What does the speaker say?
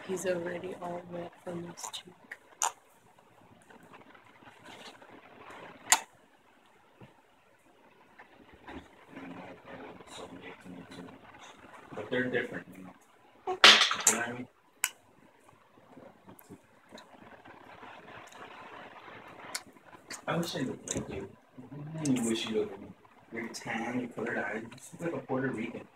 He's already all wet from his cheek. But they're different, you know. You know what I mean? I wish I looked like you. You wish you looked like me. You're tan, your colored eyes. You look like a Puerto Rican.